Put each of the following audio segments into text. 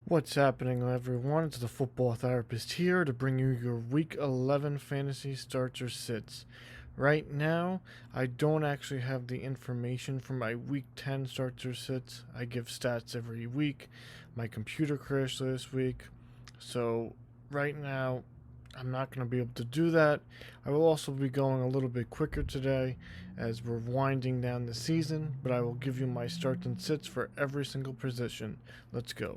What's happening, everyone? It's the Football Therapist here to bring you your Week 11 fantasy starts or sits. Right now, I don't actually have the information for my Week 10 starts or sits. I give stats every week. My computer crashed this week, so right now, I'm not going to be able to do that. I will also be going a little bit quicker today as we're winding down the season, but I will give you my starts and sits for every single position. Let's go.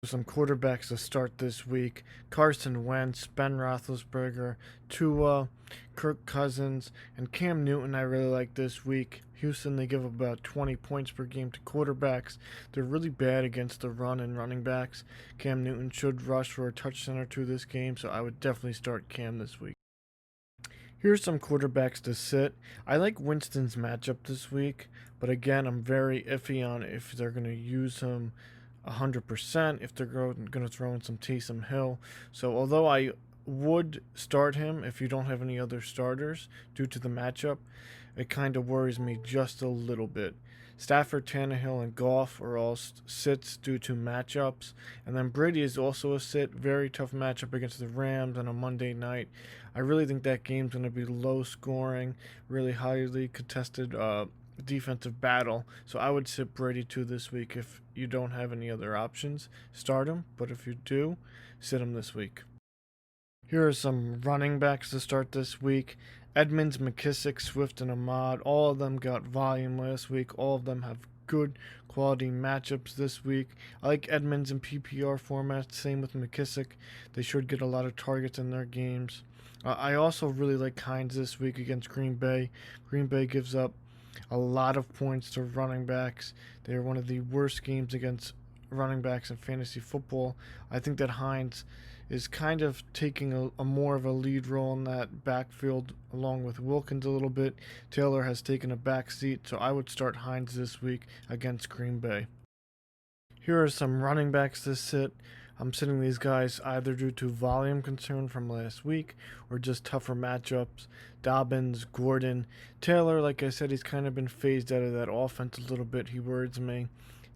Some quarterbacks to start this week: Carson Wentz, Ben Roethlisberger, Tua, Kirk Cousins, and Cam Newton. I really like this week. Houston, they give about 20 points per game to quarterbacks. They're really bad against the run and running backs. Cam Newton should rush for a touchdown or two this game, so I would definitely start Cam this week. Here's some quarterbacks to sit. I like Winston's matchup this week, but again, I'm very iffy on if they're going to use him 100%, if they're going to throw in some Taysom Hill. So although I would start him if you don't have any other starters due to the matchup, it kind of worries me just a little bit. Stafford, Tannehill, and Goff are all sits due to matchups. And then Brady is also a sit. Very tough matchup against the Rams on a Monday night. I really think that game's going to be low scoring, really highly contested defensive battle. So I would sit Brady too this week if you don't have any other options. Start him, but if you do, sit him this week. Here are some running backs to start this week: Edmonds, McKissick, Swift, and Ahmad. All of them got volume last week. All of them have good quality matchups this week. I like Edmonds in PPR format. Same with McKissick. They should get a lot of targets in their games. I also really like Hines this week against Green Bay. Green Bay gives up a lot of points to running backs. They are one of the worst games against running backs in fantasy football. I think that Hines is kind of taking a more of a lead role in that backfield along with Wilkins a little bit. Taylor has taken a back seat, so I would start Hines this week against Green Bay. Here are some running backs to sit. I'm sitting these guys either due to volume concern from last week or just tougher matchups. Dobbins, Gordon, Taylor, like I said, he's kind of been phased out of that offense a little bit. He worries me.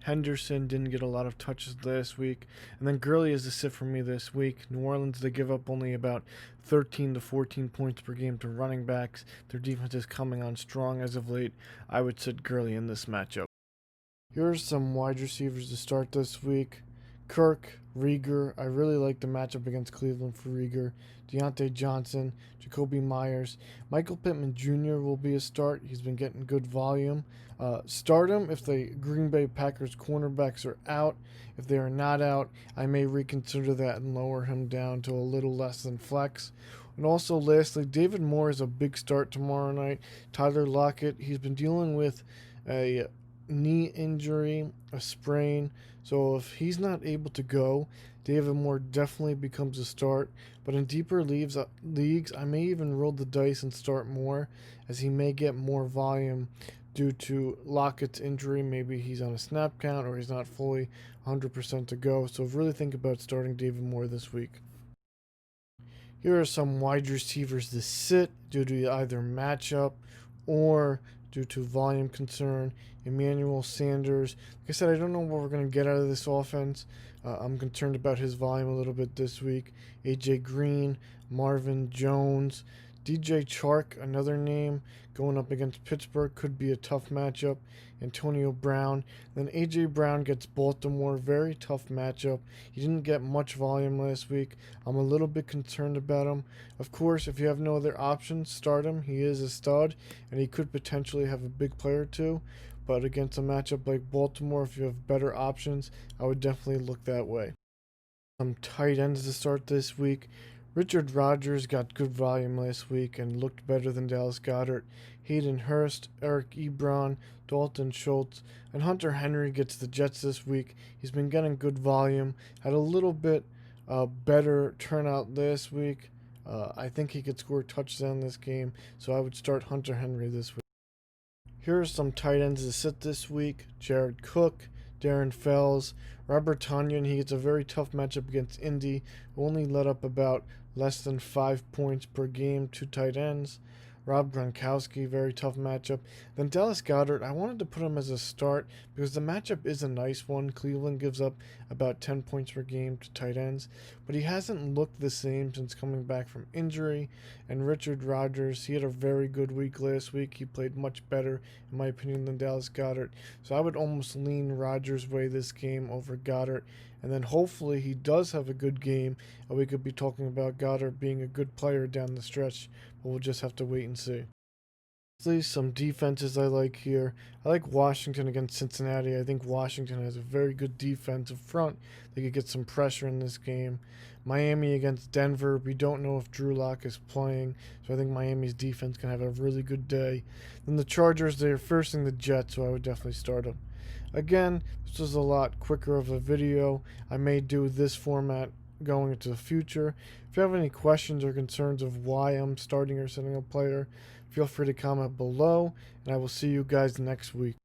Henderson didn't get a lot of touches last week. And then Gurley is a sit for me this week. New Orleans, they give up only about 13 to 14 points per game to running backs. Their defense is coming on strong as of late. I would sit Gurley in this matchup. Here are some wide receivers to start this week: Kirk, Rieger. I really like the matchup against Cleveland for Rieger. Deontay Johnson, Jacoby Myers. Michael Pittman Jr. will be a start. He's been getting good volume. Start him if the Green Bay Packers cornerbacks are out. If they are not out, I may reconsider that and lower him down to a little less than flex. And also, lastly, David Moore is a big start tomorrow night. Tyler Lockett, he's been dealing with a knee injury, a sprain. So if he's not able to go, David Moore definitely becomes a start. But in deeper leagues, I may even roll the dice and start Moore, as he may get more volume due to Lockett's injury. Maybe he's on a snap count or he's not fully 100% to go. So really think about starting David Moore this week. Here are some wide receivers to sit due to either matchup or due to volume concern. Emmanuel Sanders. Like I said, I don't know what we're going to get out of this offense. I'm concerned about his volume a little bit this week. AJ Green, Marvin Jones, DJ Chark, another name, going up against Pittsburgh, could be a tough matchup. Antonio Brown. Then AJ Brown gets Baltimore, very tough matchup. He didn't get much volume last week. I'm a little bit concerned about him. Of course, if you have no other options, start him. He is a stud, and he could potentially have a big player too. But against a matchup like Baltimore, if you have better options, I would definitely look that way. Some tight ends to start this week. Richard Rodgers got good volume last week and looked better than Dallas Goedert. Hayden Hurst, Eric Ebron, Dalton Schultz, and Hunter Henry gets the Jets this week. He's been getting good volume. Had a little bit better turnout last week. I think he could score a touchdown this game, so I would start Hunter Henry this week. Here are some tight ends to sit this week: Jared Cook, Darren Fells, Robert Tonyan. He gets a very tough matchup against Indy, who only let up about less than 5 points per game, 2 tight ends. Rob Gronkowski, very tough matchup. Then Dallas Goedert, I wanted to put him as a start because the matchup is a nice one. Cleveland gives up about 10 points per game to tight ends, but he hasn't looked the same since coming back from injury. And Richard Rodgers, he had a very good week last week. He played much better, in my opinion, than Dallas Goedert. So I would almost lean Rodgers' way this game over Goedert. And then hopefully he does have a good game, and we could be talking about Goedert being a good player down the stretch, but we'll just have to wait and see. Some defenses I like here. I like Washington against Cincinnati. I think Washington has a very good defensive front. They could get some pressure in this game. Miami against Denver. We don't know if Drew Lock is playing, so I think Miami's defense can have a really good day. Then the Chargers, they're facing the Jets, so I would definitely start them. Again, this was a lot quicker of a video. I may do this format going into the future. If you have any questions or concerns of why I'm starting or setting a player, feel free to comment below, and I will see you guys next week.